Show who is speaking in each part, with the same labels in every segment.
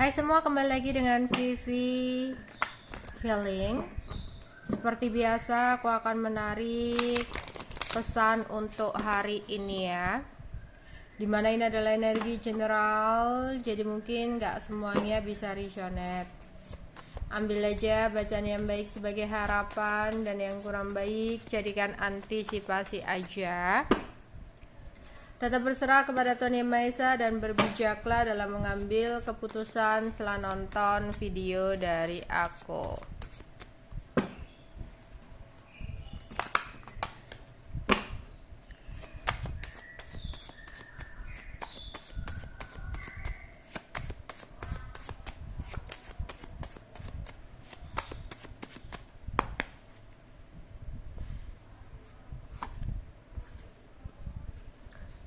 Speaker 1: Hai semua, kembali lagi dengan Vivi Healing. Seperti biasa, aku akan menarik pesan untuk hari ini ya. Dimana ini adalah energi general, jadi mungkin gak semuanya bisa resonate. Ambil aja bacaan yang baik sebagai harapan, dan yang kurang baik jadikan antisipasi aja. Tetap berserah kepada Tuhan Yang Maha Esa dan berbijaklah dalam mengambil keputusan setelah nonton video dari aku.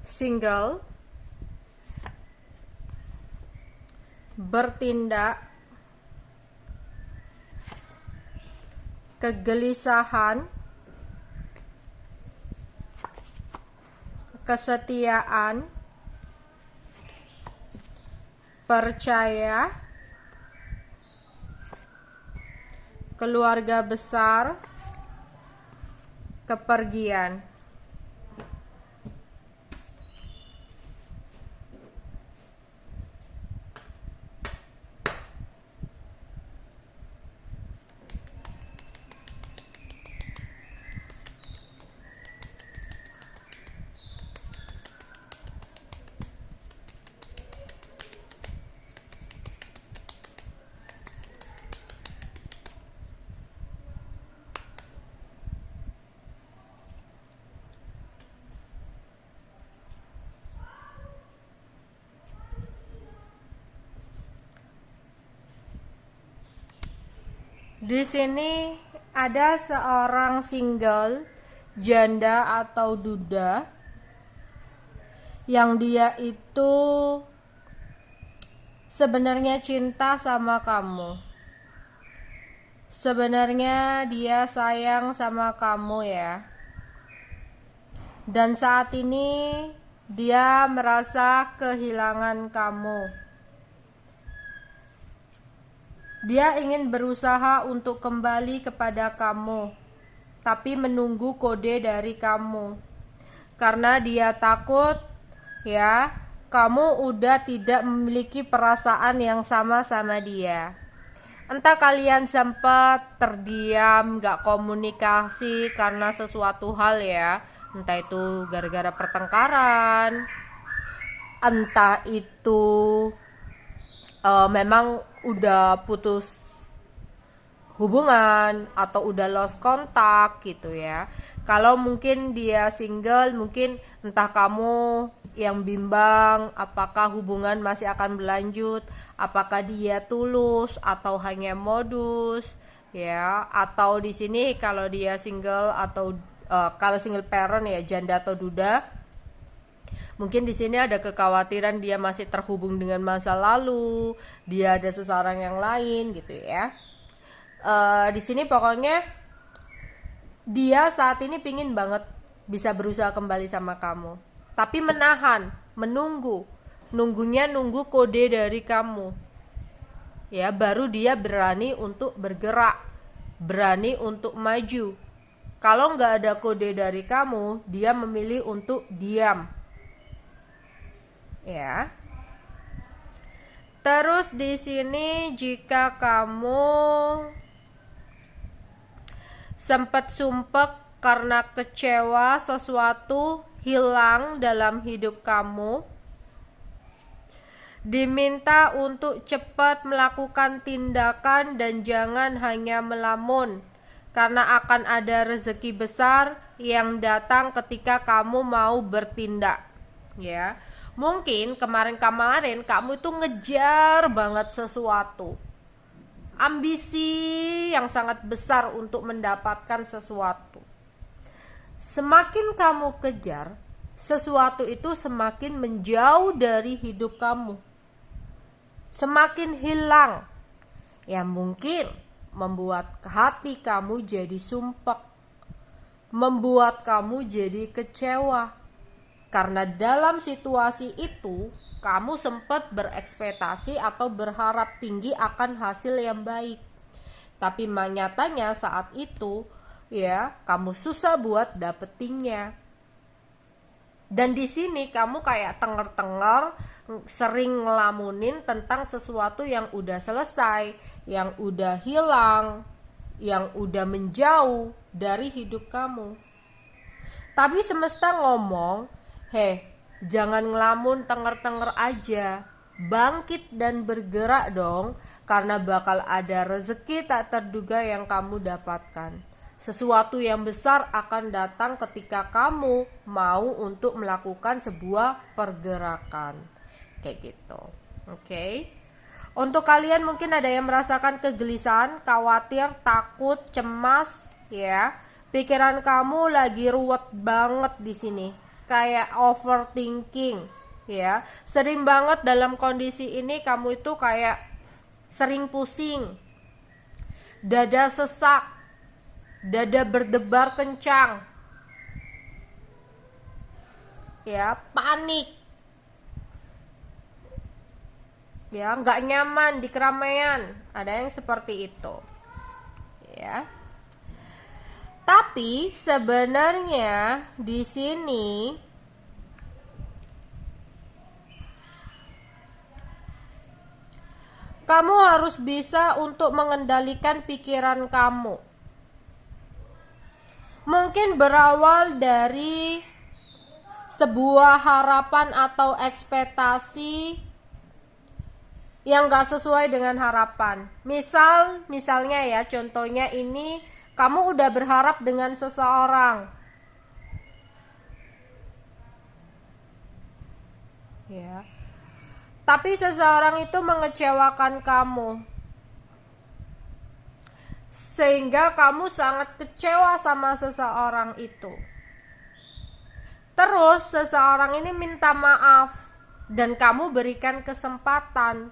Speaker 1: Single, bertindak, kegelisahan, kesetiaan, percaya, keluarga besar, kepergian. Di sini ada seorang single, janda atau duda, yang dia itu sebenarnya cinta sama kamu. Sebenarnya dia sayang sama kamu ya. Dan saat ini dia merasa kehilangan kamu. Dia ingin berusaha untuk kembali kepada kamu, tapi menunggu kode dari kamu. Karena dia takut ya, kamu udah tidak memiliki perasaan yang sama dia. Entah kalian sempat terdiam, gak komunikasi karena sesuatu hal ya. Entah itu gara-gara pertengkaran, entah itu memang udah putus hubungan atau udah lost kontak gitu ya. Kalau mungkin dia single, mungkin entah kamu yang bimbang apakah hubungan masih akan berlanjut, apakah dia tulus atau hanya modus ya. Atau di sini kalau dia single atau kalau single parent ya, janda atau duda, mungkin di sini ada kekhawatiran dia masih terhubung dengan masa lalu, dia ada seseorang yang lain gitu ya. Di sini pokoknya dia saat ini pingin banget bisa berusaha kembali sama kamu, tapi menahan, nunggu kode dari kamu ya, baru dia berani untuk bergerak, berani untuk maju. Kalau nggak ada kode dari kamu, dia memilih untuk diam ya. Terus di sini jika kamu sempat sumpek karena kecewa sesuatu hilang dalam hidup kamu, diminta untuk cepat melakukan tindakan dan jangan hanya melamun, karena akan ada rezeki besar yang datang ketika kamu mau bertindak ya. Mungkin kemarin-kemarin kamu itu ngejar banget sesuatu, ambisi yang sangat besar untuk mendapatkan sesuatu. Semakin kamu kejar sesuatu itu, semakin menjauh dari hidup kamu, semakin hilang, yang mungkin membuat hati kamu jadi sumpek, membuat kamu jadi kecewa. Karena dalam situasi itu kamu sempat berekspektasi atau berharap tinggi akan hasil yang baik. Tapi nyatanya saat itu ya kamu susah buat dapetinnya. Dan di sini kamu kayak tenger-tenger sering ngelamunin tentang sesuatu yang udah selesai, yang udah hilang, yang udah menjauh dari hidup kamu. Tapi semesta ngomong, jangan ngelamun tenger-tenger aja. Bangkit dan bergerak dong, karena bakal ada rezeki tak terduga yang kamu dapatkan. Sesuatu yang besar akan datang ketika kamu mau untuk melakukan sebuah pergerakan. Kayak gitu. Oke. Untuk kalian mungkin ada yang merasakan kegelisahan, khawatir, takut, cemas, ya. Pikiran kamu lagi ruwet banget di sini. Kayak overthinking, ya. Sering banget dalam kondisi ini kamu itu kayak sering pusing. Dada sesak. Dada berdebar kencang, ya, panik, ya, nggak nyaman di keramaian, ada yang seperti itu, ya. Tapi sebenarnya di sini kamu harus bisa untuk mengendalikan pikiran kamu. Mungkin berawal dari sebuah harapan atau ekspektasi yang gak sesuai dengan harapan. Misalnya ya, contohnya ini, kamu udah berharap dengan seseorang. Ya. Tapi seseorang itu mengecewakan kamu. Sehingga kamu sangat kecewa sama seseorang itu. Terus seseorang ini minta maaf dan kamu berikan kesempatan.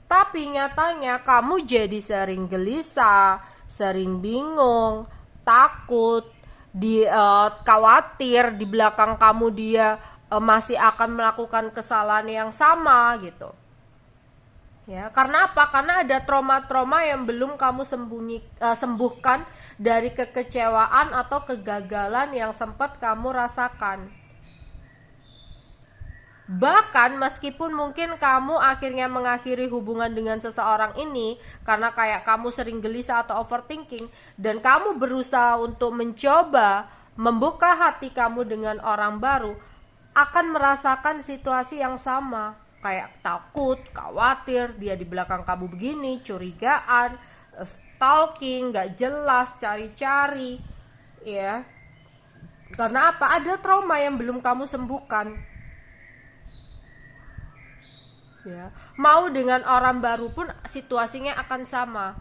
Speaker 1: Tapi nyatanya kamu jadi sering gelisah, sering bingung, takut, khawatir di belakang kamu dia masih akan melakukan kesalahan yang sama gitu. Ya, karena apa? Karena ada trauma-trauma yang belum kamu sembuhkan dari kekecewaan atau kegagalan yang sempat kamu rasakan. Bahkan meskipun mungkin kamu akhirnya mengakhiri hubungan dengan seseorang ini karena kayak kamu sering gelisah atau overthinking, dan kamu berusaha untuk mencoba membuka hati kamu dengan orang baru, akan merasakan situasi yang sama. Kayak takut, khawatir, dia di belakang kamu begini, curigaan, stalking, gak jelas, cari-cari, ya. Karena apa? Ada trauma yang belum kamu sembuhkan. Ya. Mau dengan orang baru pun situasinya akan sama.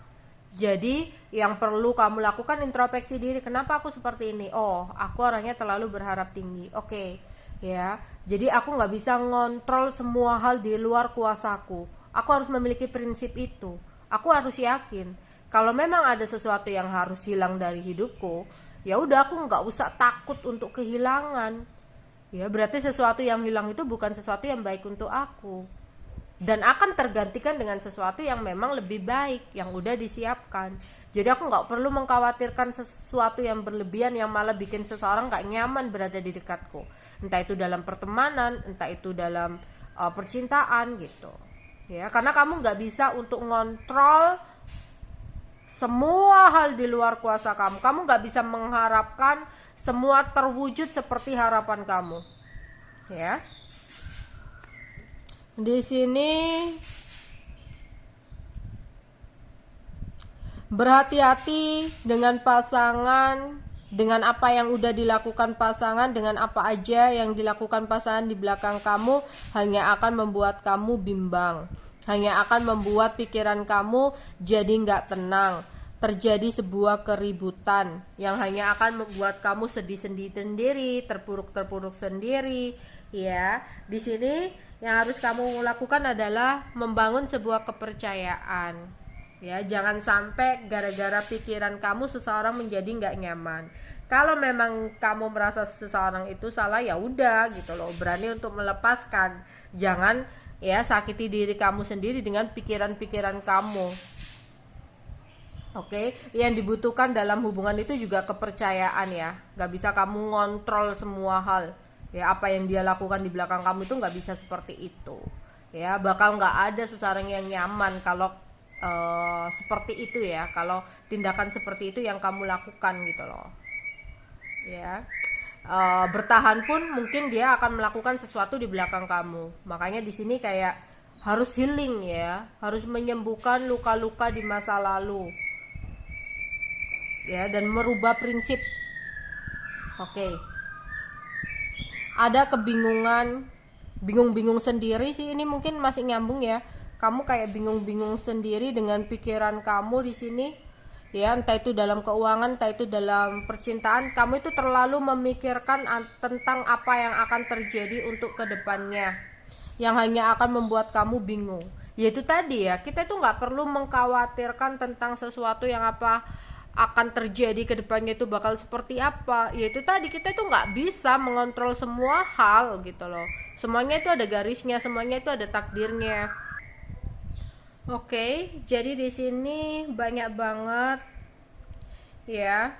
Speaker 1: Jadi yang perlu kamu lakukan introspeksi diri. Kenapa aku seperti ini? Oh, aku orangnya terlalu berharap tinggi. Oke. Ya, jadi aku nggak bisa ngontrol semua hal di luar kuasaku. Aku harus memiliki prinsip itu. Aku harus yakin kalau memang ada sesuatu yang harus hilang dari hidupku, ya udah aku nggak usah takut untuk kehilangan. Ya, berarti sesuatu yang hilang itu bukan sesuatu yang baik untuk aku, dan akan tergantikan dengan sesuatu yang memang lebih baik yang udah disiapkan. Jadi aku nggak perlu mengkhawatirkan sesuatu yang berlebihan yang malah bikin seseorang nggak nyaman berada di dekatku. Entah itu dalam pertemanan, entah itu dalam percintaan gitu. Ya, karena kamu nggak bisa untuk ngontrol semua hal di luar kuasa kamu. Kamu nggak bisa mengharapkan semua terwujud seperti harapan kamu. Ya. Di sini berhati-hati dengan pasangan, dengan apa yang udah dilakukan pasangan, dengan apa aja yang dilakukan pasangan di belakang kamu hanya akan membuat kamu bimbang, hanya akan membuat pikiran kamu jadi nggak tenang, terjadi sebuah keributan yang hanya akan membuat kamu sedih sendiri, terpuruk sendiri. Ya, di sini yang harus kamu lakukan adalah membangun sebuah kepercayaan. Ya, jangan sampai gara-gara pikiran kamu seseorang menjadi nggak nyaman. Kalau memang kamu merasa seseorang itu salah, ya udah gitu loh, berani untuk melepaskan. Jangan ya, sakiti diri kamu sendiri dengan pikiran-pikiran kamu. Oke, yang dibutuhkan dalam hubungan itu juga kepercayaan ya. Gak bisa kamu ngontrol semua hal. Ya, apa yang dia lakukan di belakang kamu itu gak bisa seperti itu. Ya, bakal gak ada seseorang yang nyaman kalau seperti itu ya. Kalau tindakan seperti itu yang kamu lakukan gitu loh. Ya, bertahan pun mungkin dia akan melakukan sesuatu di belakang kamu. Makanya di sini kayak harus healing ya, harus menyembuhkan luka-luka di masa lalu. Ya, dan merubah prinsip. Oke. Ada kebingungan, bingung-bingung sendiri sih, ini mungkin masih nyambung ya. Kamu kayak bingung-bingung sendiri dengan pikiran kamu di sini. Ya, entah itu dalam keuangan, entah itu dalam percintaan, kamu itu terlalu memikirkan tentang apa yang akan terjadi untuk kedepannya, yang hanya akan membuat kamu bingung. Yaitu tadi ya, kita itu nggak perlu mengkhawatirkan tentang sesuatu yang apa akan terjadi ke depannya itu bakal seperti apa. Yaitu tadi, kita itu nggak bisa mengontrol semua hal gitu loh. Semuanya itu ada garisnya, semuanya itu ada takdirnya. Oke, jadi di sini banyak banget ya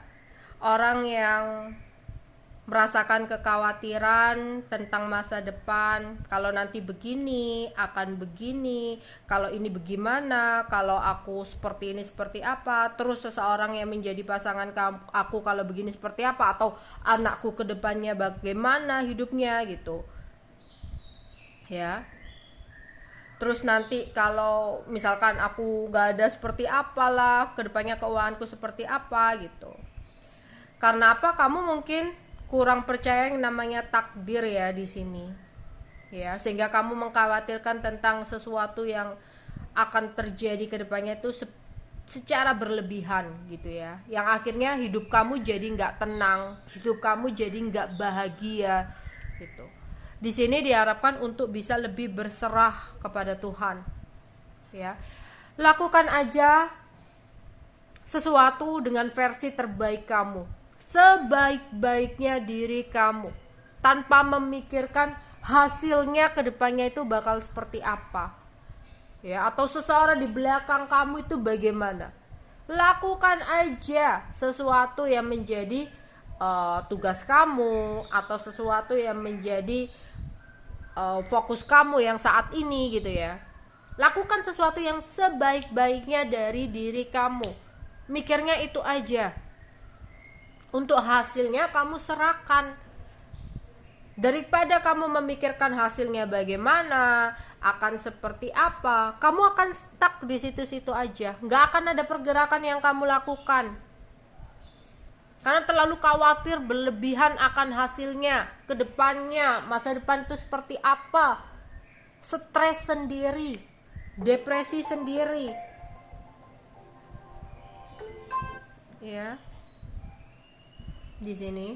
Speaker 1: orang yang merasakan kekhawatiran tentang masa depan. Kalau nanti begini, akan begini. Kalau ini bagaimana? Kalau aku seperti ini seperti apa? Terus seseorang yang menjadi pasangan aku kalau begini seperti apa? Atau anakku ke depannya bagaimana hidupnya gitu. Ya. Terus nanti kalau misalkan aku gak ada seperti apalah, kedepannya keuanganku seperti apa gitu. Karena apa? Kamu mungkin kurang percaya yang namanya takdir ya di sini. Ya, sehingga kamu mengkhawatirkan tentang sesuatu yang akan terjadi kedepannya itu secara berlebihan gitu ya. Yang akhirnya hidup kamu jadi nggak tenang, hidup kamu jadi nggak bahagia gitu. Di sini diharapkan untuk bisa lebih berserah kepada Tuhan. Ya. Lakukan aja sesuatu dengan versi terbaik kamu, sebaik-baiknya diri kamu, tanpa memikirkan hasilnya kedepannya itu bakal seperti apa. Ya, atau seseorang di belakang kamu itu bagaimana. Lakukan aja sesuatu yang menjadi tugas kamu, atau sesuatu yang menjadi fokus kamu yang saat ini gitu ya. Lakukan sesuatu yang sebaik-baiknya dari diri kamu. Mikirnya itu aja. Untuk hasilnya kamu serahkan. Daripada kamu memikirkan hasilnya bagaimana, akan seperti apa, kamu akan stuck di situ-situ aja. Nggak akan ada pergerakan yang kamu lakukan. Karena terlalu khawatir berlebihan akan hasilnya, ke depannya, masa depan itu seperti apa. Stres sendiri, depresi sendiri. Ya. Di sini.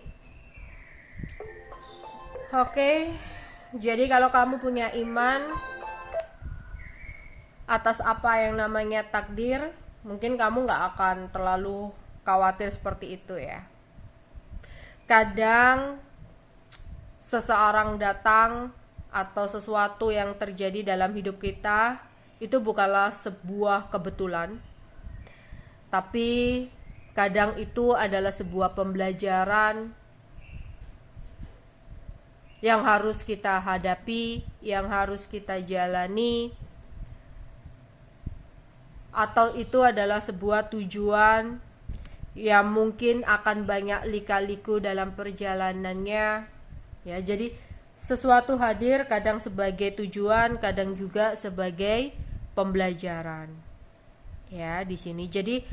Speaker 1: Oke. Jadi kalau kamu punya iman atas apa yang namanya takdir, mungkin kamu nggak akan terlalu khawatir seperti itu ya. Kadang seseorang datang atau sesuatu yang terjadi dalam hidup kita itu bukanlah sebuah kebetulan, tapi kadang itu adalah sebuah pembelajaran yang harus kita hadapi, yang harus kita jalani, atau itu adalah sebuah tujuan yang mungkin akan banyak lika-liku dalam perjalanannya. Ya, jadi sesuatu hadir kadang sebagai tujuan, kadang juga sebagai pembelajaran. Ya, di sini. Jadi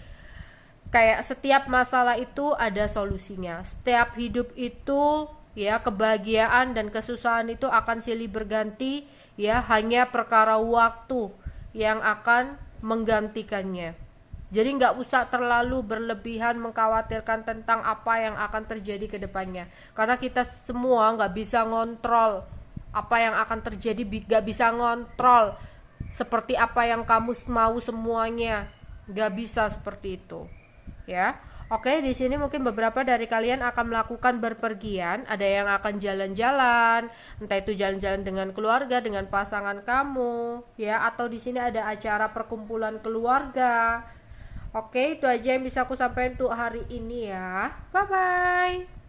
Speaker 1: kayak setiap masalah itu ada solusinya. Setiap hidup itu ya, kebahagiaan dan kesusahan itu akan silih berganti ya, hanya perkara waktu yang akan menggantikannya. Jadi nggak usah terlalu berlebihan mengkhawatirkan tentang apa yang akan terjadi ke depannya. Karena kita semua nggak bisa ngontrol apa yang akan terjadi, nggak bisa ngontrol seperti apa yang kamu mau semuanya. Nggak bisa seperti itu. Ya, Oke, di sini mungkin beberapa dari kalian akan melakukan berpergian, ada yang akan jalan-jalan, entah itu jalan-jalan dengan keluarga, dengan pasangan kamu, ya, atau di sini ada acara perkumpulan keluarga. Oke, itu aja yang bisa aku sampaikan untuk hari ini ya. Bye bye.